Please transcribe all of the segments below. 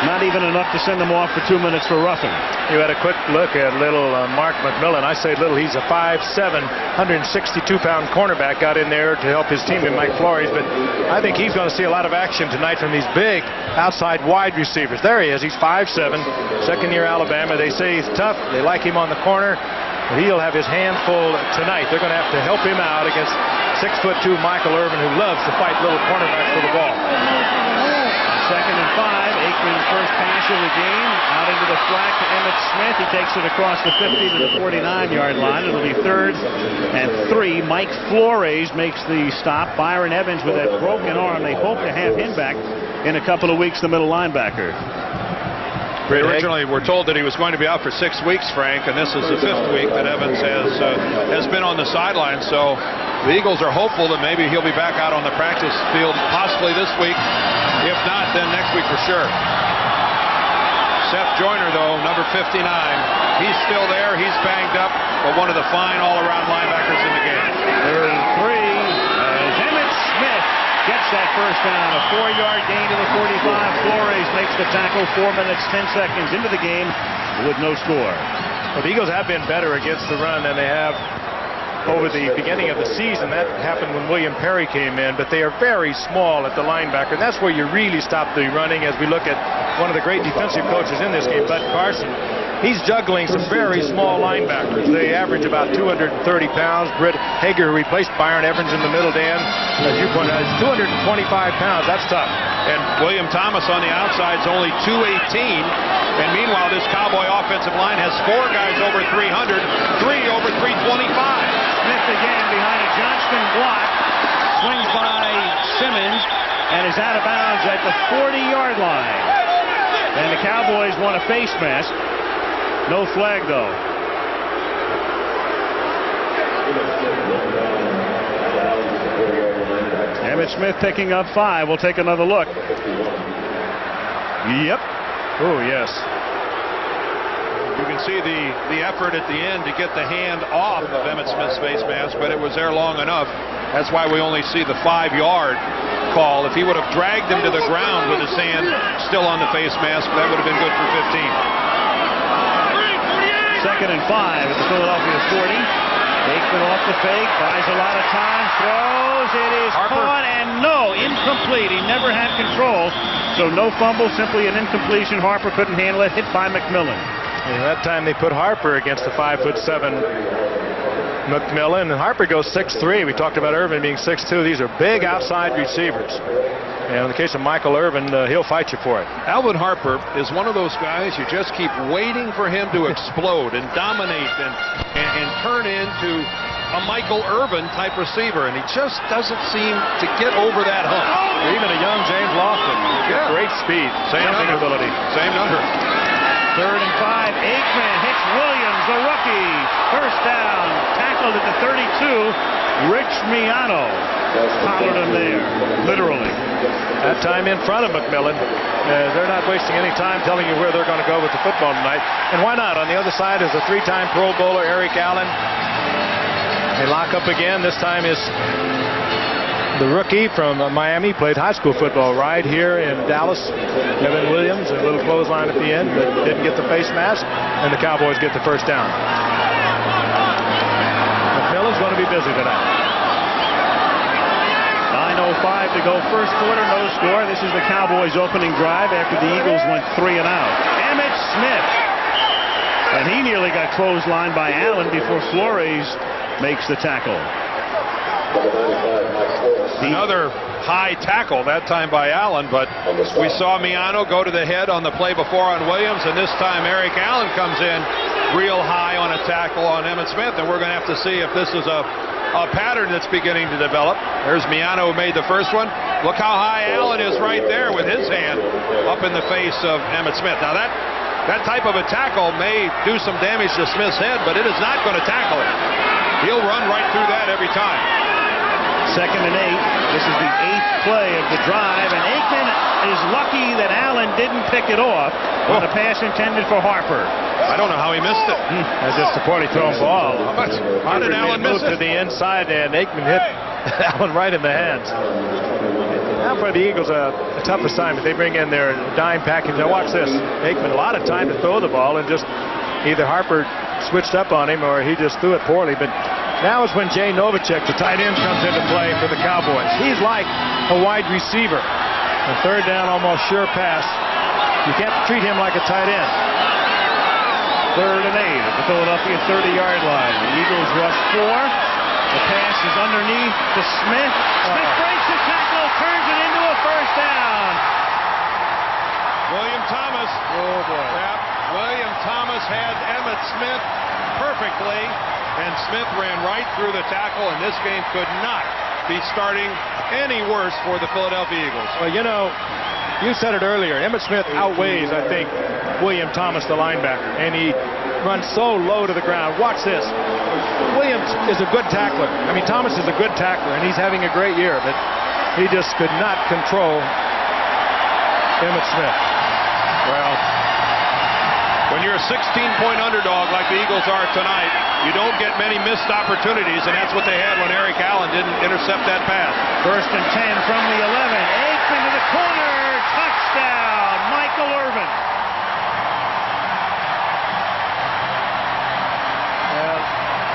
Not even enough to send them off for 2 minutes for roughing. You had a quick look at little Mark McMillan. I say little, he's a 5'7", 162-pound cornerback. Got in there to help his teammate Mike Flores, but I think he's going to see a lot of action tonight from these big outside wide receivers. There he is. He's 5'7", second-year Alabama. They say he's tough. They like him on the corner. But he'll have his hand full tonight. They're going to have to help him out against 6'2" Michael Irvin, who loves to fight little cornerbacks for the ball. Second and 5. Aikman's first pass of the game. Out into the flat to Emmitt Smith. He takes it across the 50 to the 49-yard line. It'll be 3rd and 3. Mike Flores makes the stop. Byron Evans with that broken arm. They hope to have him back in a couple of weeks, the middle linebacker. Originally, we're told that he was going to be out for 6 weeks, Frank, and this is the 5th week that Evans has been on the sideline. So the Eagles are hopeful that maybe he'll be back out on the practice field, possibly this week. If not, then next week for sure. Seth Joyner, though, number 59, he's still there. He's banged up, but one of the fine all-around linebackers in the game. 3rd and 3 as Emmitt Smith gets that first down. A 4-yard gain to the 45. Flores makes the tackle 4 minutes, 10 seconds into the game with no score. Well, the Eagles have been better against the run than they have over the beginning of the season. That happened when William Perry came in, but they are very small at the linebacker. And that's where you really stop the running as we look at one of the great defensive coaches in this game, Bud Carson. He's juggling some very small linebackers. They average about 230 pounds. Britt Hager replaced Byron Evans in the middle, Dan. As you pointed out, it's 225 pounds. That's tough. And William Thomas on the outside is only 218. And meanwhile, this Cowboy offensive line has 4 guys over 300, 3 over 325. Smith again behind a Johnston block. Swings by Simmons and is out of bounds at the 40-yard line. And the Cowboys want a face mask. No flag, though. Emmitt Smith picking up 5. We'll take another look. Yep. Oh, yes. You can see the effort at the end to get the hand off of Emmitt Smith's face mask, but it was there long enough. That's why we only see the 5-yard call. If he would have dragged him to the ground with his hand still on the face mask, that would have been good for 15. 2nd and 5 at the Philadelphia 40. Aikman off the fake, buys a lot of time, throws, it is caught, and no, incomplete. He never had control, so no fumble, simply an incompletion. Harper couldn't handle it, hit by McMillan. And that time they put Harper against the 5'7" McMillan, and Harper goes 6'3". We talked about Irvin being 6'2". These are big outside receivers. And in the case of Michael Irvin, he'll fight you for it. Alvin Harper is one of those guys you just keep waiting for him to explode and dominate and turn into a Michael Irvin type receiver, and he just doesn't seem to get over that hump. Or even a young James Lofton. Yeah. Great speed, Same number. ability. Same number. 3rd and 5. Aikman hits Williams, the rookie. First down, tackled at the 32. Rich Miano collared him there, literally. That time in front of McMillan. They're not wasting any time telling you where they're going to go with the football tonight. And why not? On the other side is a 3-time Pro Bowler, Eric Allen. They lock up again. This time is the rookie from Miami. Played high school football right here in Dallas. Evan Williams, a little clothesline at the end, but didn't get the face mask. And the Cowboys get the first down. McMillan's going to be busy tonight. 9:05 to go, first quarter, no score. This is the Cowboys' opening drive after the Eagles went 3 and out. Emmitt Smith. And he nearly got clotheslined by Allen before Flores makes the tackle. Another high tackle, that time by Allen, but we saw Miano go to the head on the play before on Williams, and this time Eric Allen comes in real high on a tackle on Emmitt Smith, and we're going to have to see if this is a pattern that's beginning to develop. There's Miano who made the first one. Look how high Allen is right there with his hand up in the face of Emmitt Smith. Now that type of a tackle may do some damage to Smith's head, but it is not going to tackle him. He'll run right through that every time. 2nd and 8. This is the 8th play of the drive, and Aikman is lucky that Allen didn't pick it off on a pass intended for Harper. I don't know how he missed it. That's just a poorly thrown ball. How did Allen miss it? To the inside, and Aikman hit Allen right in the hands. Now for the Eagles, a tough assignment. They bring in their dime package. Now watch this. Aikman, a lot of time to throw the ball, and just either Harper switched up on him or he just threw it poorly. But now is when Jay Novacek, the tight end, comes into play for the Cowboys. He's like a wide receiver. A third down, almost sure pass. You can't treat him like a tight end. 3rd and 8 at the Philadelphia 30-yard line. The Eagles rush 4. The pass is underneath to Smith. Smith breaks the tackle, turns it into a first down. William Thomas. Oh, boy. Yep. William Thomas had Emmitt Smith perfectly, and Smith ran right through the tackle, and this game could not be starting any worse for the Philadelphia Eagles. Well, you know, you said it earlier. Emmitt Smith outweighs, I think, William Thomas, the linebacker, and he runs so low to the ground. Watch this. Williams is a good tackler. I mean, Thomas is a good tackler, and he's having a great year, but he just could not control Emmitt Smith. Well, when you're a 16-point underdog like the Eagles are tonight, you don't get many missed opportunities, and that's what they had when Eric Allen didn't intercept that pass. 1st and 10 from the 11. Aikman to the corner. Touchdown, Michael Irvin. Well,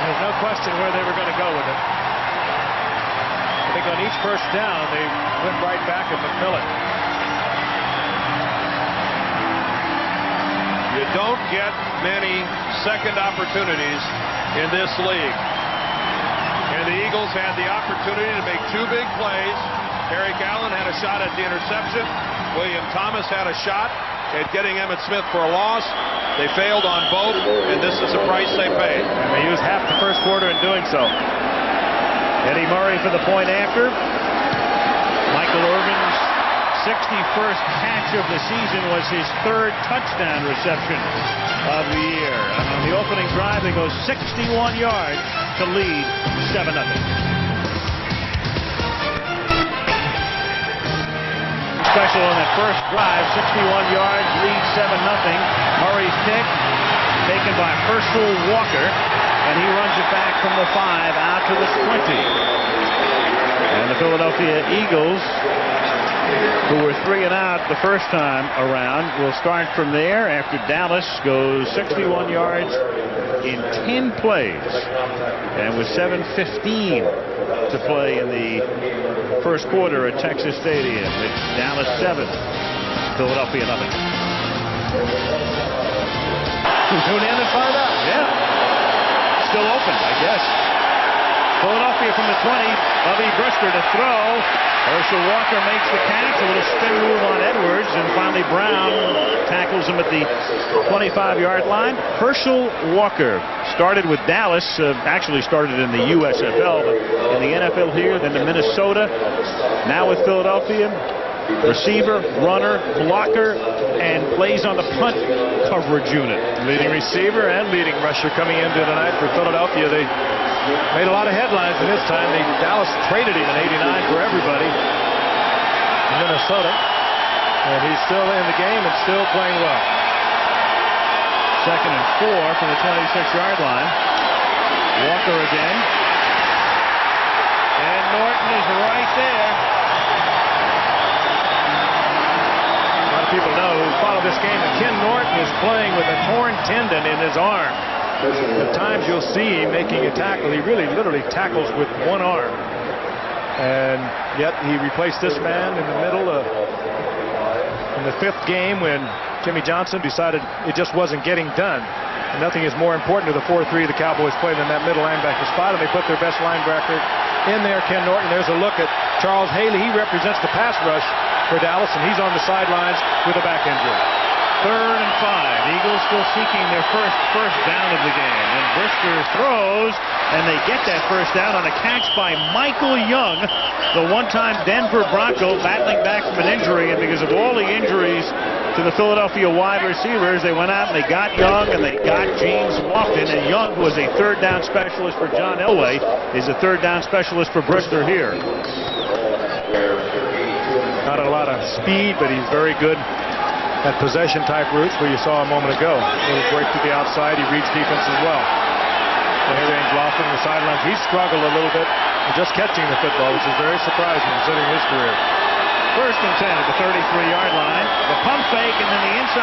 there's no question where they were going to go with it. I think on each first down, they went right back at McMillan. You don't get many second opportunities in this league. And the Eagles had the opportunity to make 2 big plays. Eric Allen had a shot at the interception. William Thomas had a shot at getting Emmitt Smith for a loss. They failed on both, and this is the price they paid. And they used half the first quarter in doing so. Eddie Murray for the point after. Michael Irvin's 61st catch of the season was his 3rd touchdown reception of the year. And on the opening drive, they go 61 yards to lead 7-0. Special on that first drive, 61 yards, lead 7-0. Murray's pick taken by Herschel Walker, and he runs it back from the 5 out to the 20. And the Philadelphia Eagles, who were 3 and out the first time around, will start from there after Dallas goes 61 yards in 10 plays. And with 7:15 to play in the first quarter at Texas Stadium, it's Dallas 7, Philadelphia 0. Tune in and find out. Yeah. Still open, I guess. Philadelphia from the 20. Bubby Brister to throw. Herschel Walker makes the catch. A little spin move on Edwards. And finally Brown tackles him at the 25-yard line. Herschel Walker started with Dallas. Actually started in the USFL, but in the NFL here, then to Minnesota. Now with Philadelphia. Receiver, runner, blocker, and plays on the punt coverage unit. Leading receiver and leading rusher coming into tonight for Philadelphia. They made a lot of headlines, and this time Dallas traded him in '89 for everybody in Minnesota. And he's still in the game and still playing well. 2nd and 4 from the 26-yard line. Walker again. And Norton is right there. People know who follow this game that Ken Norton is playing with a torn tendon in his arm. At times you'll see him making a tackle. He really literally tackles with one arm. And yet he replaced this man in the middle of in the 5th game when Jimmy Johnson decided it just wasn't getting done. And nothing is more important to the 4-3 the Cowboys play than that middle linebacker spot, and they put their best linebacker in there, Ken Norton. There's a look at Charles Haley. He represents the pass rush for Dallas, and he's on the sidelines with a back injury. 3rd and 5. Eagles still seeking their first down of the game. And Brister throws, and they get that first down on a catch by Michael Young, the one-time Denver Bronco, battling back from an injury. And because of all the injuries to the Philadelphia wide receivers, they went out and they got Young and they got James Lofton. And Young, who was a 3rd down specialist for John Elway, is a 3rd down specialist for Brister here. Not a lot of speed, but he's very good at possession type routes, where you saw a moment ago. A little break to the outside. He reads defense as well. There range Lofton on the sidelines. He struggled a little bit just catching the football, which is very surprising considering his career. First and 10 at the 33-yard line. The pump fake and then the inside